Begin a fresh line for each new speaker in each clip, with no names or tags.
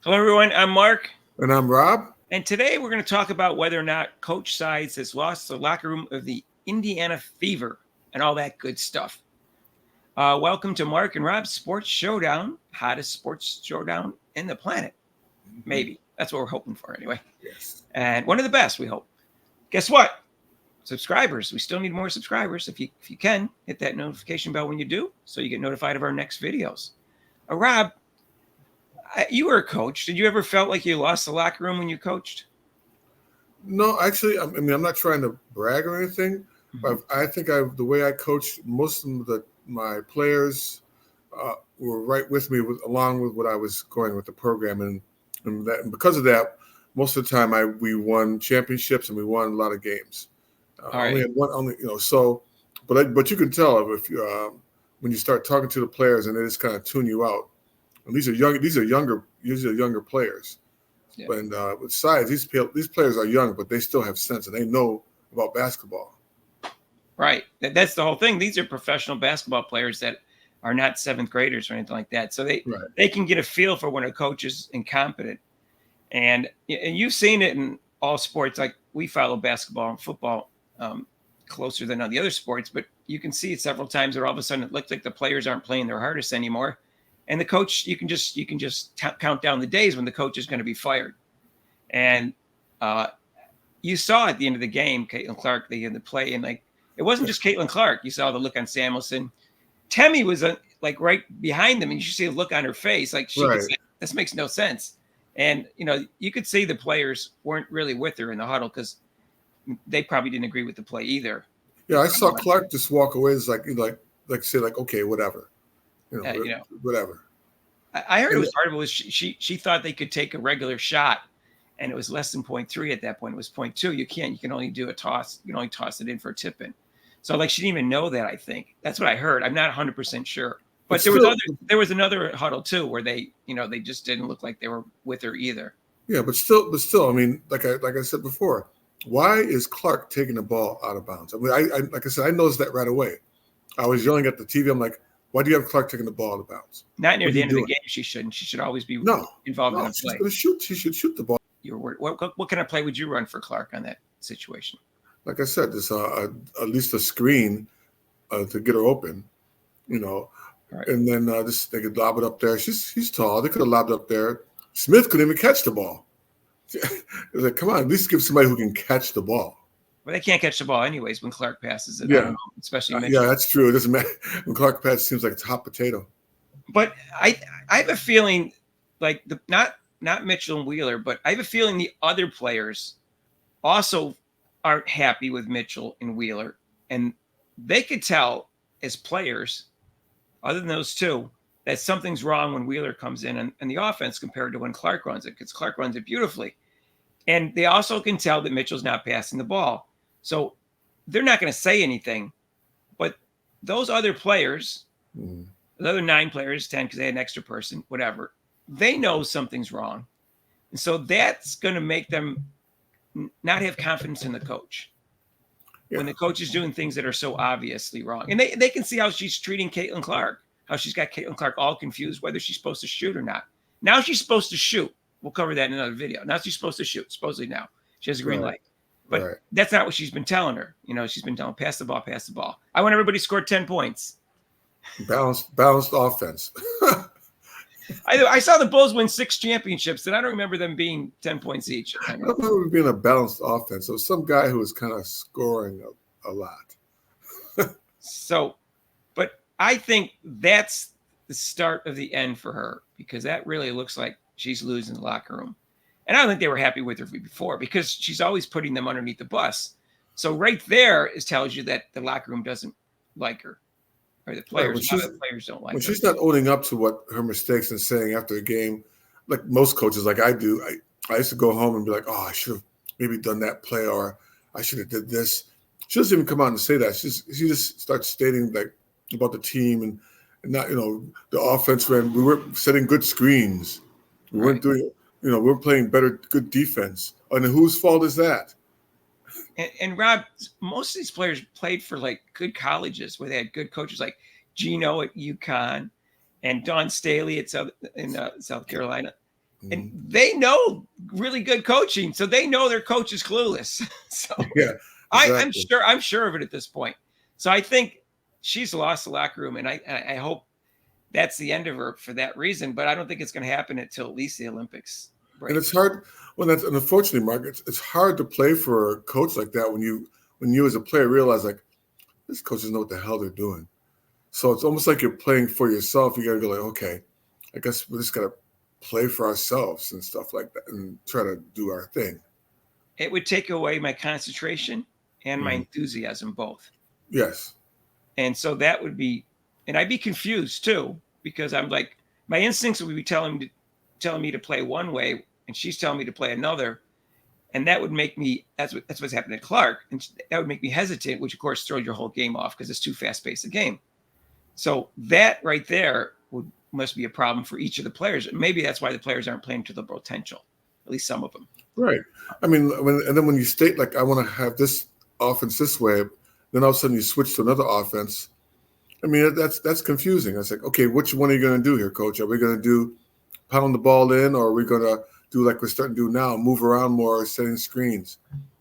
Hello, everyone. I'm Mark,
And I'm Rob.
and today we're going to talk about whether or not Coach Sides has lost the locker room of the Indiana Fever and all that good stuff. Welcome to Mark and Rob's Sports Showdown, hottest sports showdown in the planet.
Mhm.
Maybe that's what we're hoping for, anyway.
Yes.
And one of the best, we hope. Guess what? Subscribers. We still need more subscribers. If you can, hit that notification bell when you do, so you get notified of our next videos. Rob, you were a coach. Did you ever felt like you lost the locker room when you coached?
No, actually, I'm not trying to brag or anything,
Mm-hmm.
but I think the way I coached most of my players were right with me, along with what I was going with the program, and because of that, most of the time we won championships and we won a lot of games.
All
Only
right.
had one, only so, but you can tell if you when you start talking to the players and they just kind of tune you out. And these are younger players.
Yeah.
And with size, these players are young, but they still have sense and they know about basketball.
Right. That's the whole thing. These are professional basketball players that are not seventh graders or anything like that. So
Right.
they can get a feel for when a coach is incompetent. And you've seen it in all sports. Like we follow basketball and football closer than on the other sports, but you can see it several times where all of a sudden it looks like the players aren't playing their hardest anymore, and the coach you can just count down the days when the coach is going to be fired. And uh, you saw at the end of the game, Caitlin Clark, they had the play, and like it wasn't just Caitlin Clark. You saw the look on Samuelson. Temmie was like right behind them, and you should see the look on her face. Like she could
Right.
say, "This makes no sense." And you could see the players weren't really with her in the huddle because they probably didn't agree with the play either.
Yeah, I saw Clark just walk away. It's like say like okay, whatever, you know,
You know,
whatever.
I heard it
And
was part of it was she thought they could take a regular shot, and it was less than point 0.3 at that point. It was point 0.2. You can't. You can only do a toss. You can only toss it in for a tip in. So like she didn't even know that. I think that's what I heard. I'm not 100% sure.
but
But
still,
there was another huddle too where they just didn't look like they were with her either.
yeah, but still, I mean, like I said before, why is Clark taking the ball out of bounds? I mean, I like I said, I noticed that right away. I was yelling at the TV. I'm like, why do you have Clark taking the ball out of bounds?
Not near
What are
the
you
end of the
doing?
game. She shouldn't. She should always be
No,
involved in
no,
a
she's
play.
going to shoot. She should shoot the ball.
You were what kind of play would you run for Clark on that situation?
Like I said, this at least a screen to get her open, you know,
All right.
and then this they could lob it up there. She's tall. They could have lobbed up there. Smith couldn't even catch the ball. It's like, come on, at least give somebody who can catch the ball.
Well, they can't catch the ball anyways when Clark passes it. I don't
Yeah,
know, especially
yeah,
Mitchell.
that's true. It doesn't matter when Clark Patch seems like it's hot potato.
But I have a feeling like the not Mitchell and Wheeler, but I have a feeling the other players also aren't happy with Mitchell and Wheeler, and they could tell as players, other than those two, that something's wrong when Wheeler comes in the offense compared to when Clark runs it, because Clark runs it beautifully. And they also can tell that Mitchell's not passing the ball. So they're not going to say anything, but those other players,
Mm.
the other 9 players, 10 because they had an extra person, whatever, they know something's wrong. And so that's going to make them not have confidence in the coach
Yeah,
when the coach is doing things that are so obviously wrong. And they can see how she's treating Caitlin Clark, how she's got Caitlin Clark all confused whether she's supposed to shoot or not. Now she's supposed to shoot. We'll cover that in another video. Now she's supposed to shoot, supposedly now. She has a green
right,
light. But
right.
that's not what she's been telling her. She's been telling pass the ball, pass the ball. I want everybody to score 10 points.
Balanced offense.
I saw the Bulls win 6 championships, and I don't remember them being 10 points each.
I don't remember it being a balanced offense. It was some guy who was kind of scoring a lot.
So, but I think that's the start of the end for her because that really looks like she's losing the locker room. And I don't think they were happy with her before because she's always putting them underneath the bus. So right there is tells you that the locker room doesn't like her, or the
Right.
players. A lot of the players don't like
When
her.
she's not owning up to what her mistakes and saying after a game, like most coaches, like I do, I used to go home and be like, oh, I should have maybe done that play or I should have did this. She doesn't even come out and say that. She just starts stating like about the team and not the offense when we were setting good screens. We weren't
Right.
doing we were playing good defense. And whose fault is that?
And Rob, most of these players played for like good colleges where they had good coaches like Gino at UConn and Don Staley at South Carolina. and they know really good coaching, so they know their coach is clueless. So
Yeah,
I'm
exactly.
sure of it at this point. So I think she's lost the locker room, and I hope that's the end of her for that reason. But I don't think it's going to happen until at least the Olympics
And
break.
it's hard when that's and unfortunately, Mark, it's hard to play for a coach like that when you as a player realize like this coach doesn't know what the hell they're doing. So it's almost like you're playing for yourself. You got to go like, okay, I guess we just got to play for ourselves and stuff like that, and try to do our thing.
It would take away my concentration and my
Mm.
enthusiasm both.
Yes.
And so that would be, and I'd be confused too, because I'm like, my instincts would be telling me to play one way, and she's telling me to play another, and that would make me. That's what's happened to Clark, and that would make me hesitant, which of course throws your whole game off because it's too fast paced a game. So that right there must be a problem for each of the players. Maybe that's why the players aren't playing to their potential, at least some of them.
Right. I mean, and then when you state like I want to have this offense this way, then all of a sudden you switch to another offense. I mean, that's confusing. I was like, okay, which one are you going to do here, coach? Are we going to do pound the ball in, or are we going to do like we're starting to do now, move around more, setting screens,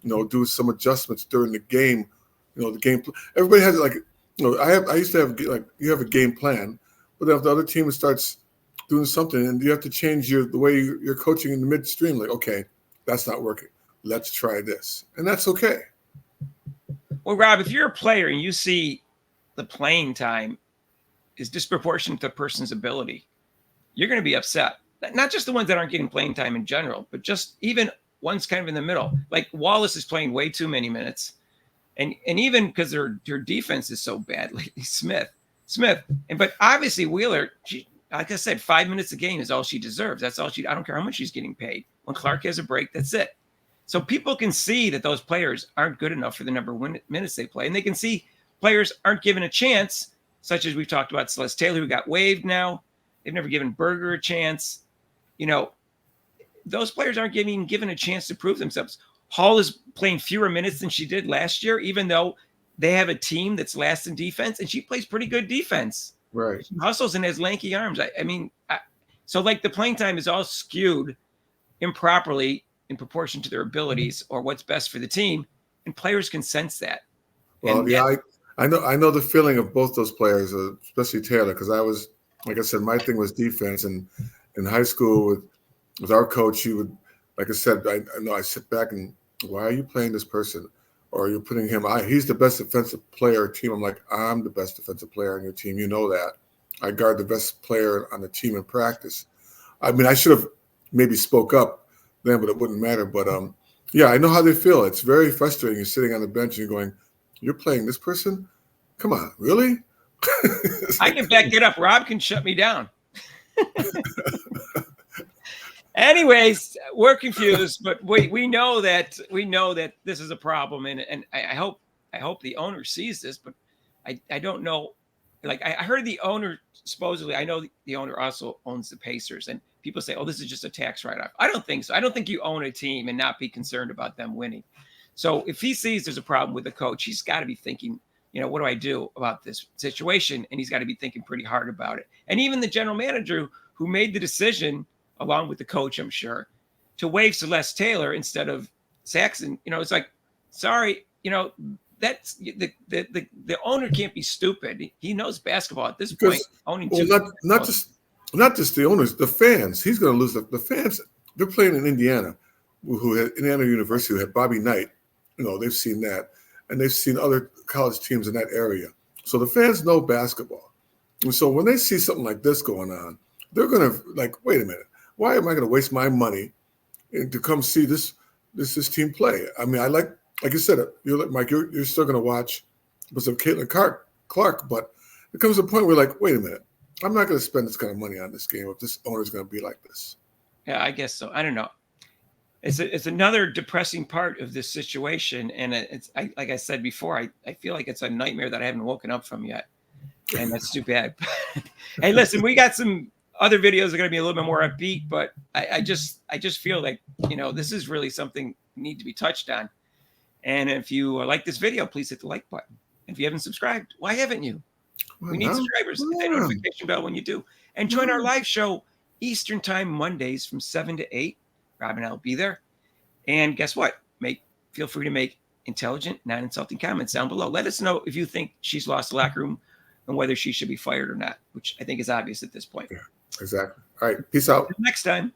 do some adjustments during the game, the game. Everybody has like, I used to have like you have a game plan, but then if the other team starts doing something and you have to change the way you're coaching in the midstream, like, okay, that's not working. Let's try this, and that's okay.
Well, Rob, if you're a player and you see the playing time is disproportionate to a person's ability, you're going to be upset. Not just the ones that aren't getting playing time in general, but just even ones kind of in the middle. Like Wallace is playing way too many minutes, and even because their defense is so bad lately, Smith, but obviously Wheeler, like I said, 5 minutes a game is all she deserves. That's all she. I don't care how much she's getting paid. When Clark has a break, that's it. So people can see that those players aren't good enough for the number of minutes they play, and they can see players aren't given a chance, such as we've talked about Celeste Taylor, who got waived now. They've never given Berger a chance. Those players aren't given a chance to prove themselves. Hall is playing fewer minutes than she did last year, even though they have a team that's last in defense, and she plays pretty good defense.
Right.
She hustles and has lanky arms. So like the playing time is all skewed improperly in proportion to their abilities or what's best for the team, and players can sense that.
Well, yeah, I know the feeling of both those players, especially Taylor, because I was, like I said, my thing was defense, and in high school with our coach, he would, like I said, I know I sit back and why are you playing this person, or you're putting him? He's the best defensive player team. I'm like, I'm the best defensive player on your team. You know that. I guard the best player on the team in practice. I mean, I should have maybe spoke up then, but it wouldn't matter. But yeah, I know how they feel. It's very frustrating. You're sitting on the bench and you're going, you're playing this person? Come on, really?
I can back it up. Rob can shut me down. Anyways, we're confused, but we know that this is a problem, and I hope the owner sees this, but I don't know. Like I heard the owner supposedly, I know the owner also owns the Pacers, and people say, "Oh, this is just a tax write-off." I don't think so. I don't think you own a team and not be concerned about them winning. So if he sees there's a problem with the coach, he's got to be thinking, what do I do about this situation? And he's got to be thinking pretty hard about it. And even the general manager who made the decision, along with the coach, I'm sure, to Celeste Taylor instead of Saxon, it's like, sorry, that's the owner can't be stupid. He knows basketball at this point. Owning
not just the owners, the fans. He's going to lose the fans. They're playing in Indiana, who had Indiana University, who had Bobby Knight. They've seen that, and they've seen other college teams in that area. So the fans know basketball, and so when they see something like this going on, they're going to like, wait a minute, why am I going to waste my money to come see this team play? I mean, I like you said, Mike, you're still going to watch because of Caitlin Clark, but there comes a point where like, wait a minute, I'm not going to spend this kind of money on this game if this owner is going to be like this.
Yeah, I guess so. I don't know. It's another depressing part of this situation, and like I said before, I feel like it's a nightmare that I haven't woken up from yet, and that's too bad. Hey, listen, we got some other videos are going to be a little bit more upbeat, but I just feel like this is really something need to be touched on. And if you like this video, please hit the like button. And if you haven't subscribed, why haven't you? We need subscribers. Hit that notification bell when you do, and join our live show Eastern Time, Mondays from 7 to 8. Rob and I will be there. And guess what? Feel free to make intelligent, non-insulting comments down below. Let us know if you think she's lost the locker room and whether she should be fired or not, which I think is obvious at this point.
Yeah, exactly. All right. Peace out.
Until next time.